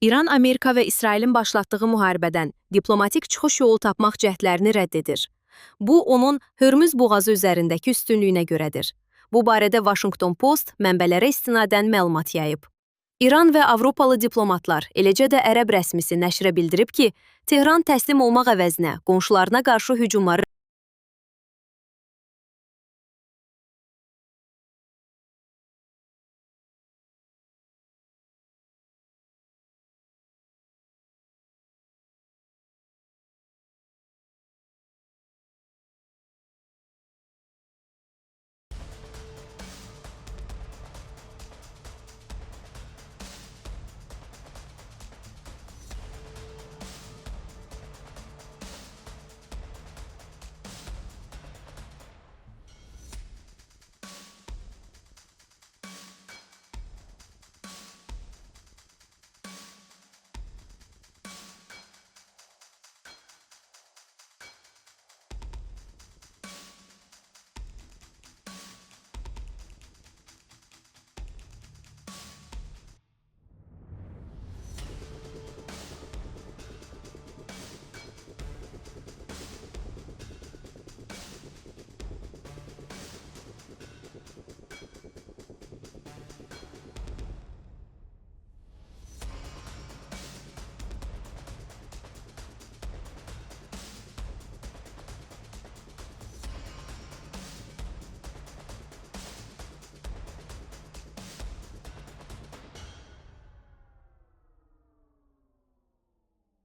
İran, Amerika və İsrailin başlatdığı müharibədən diplomatik çıxış yolu tapmaq cəhdlərini rədd edir. Bu, onun Hörmüz boğazı üzərindəki üstünlüyünə görədir. Bu barədə Washington Post mənbələrə istinadən məlumat yayıb. İran və Avropalı diplomatlar, eləcə də Ərəb rəsmisi nəşrə bildirib ki, Tehran təslim olmaq əvəzinə qonşularına qarşı hücumları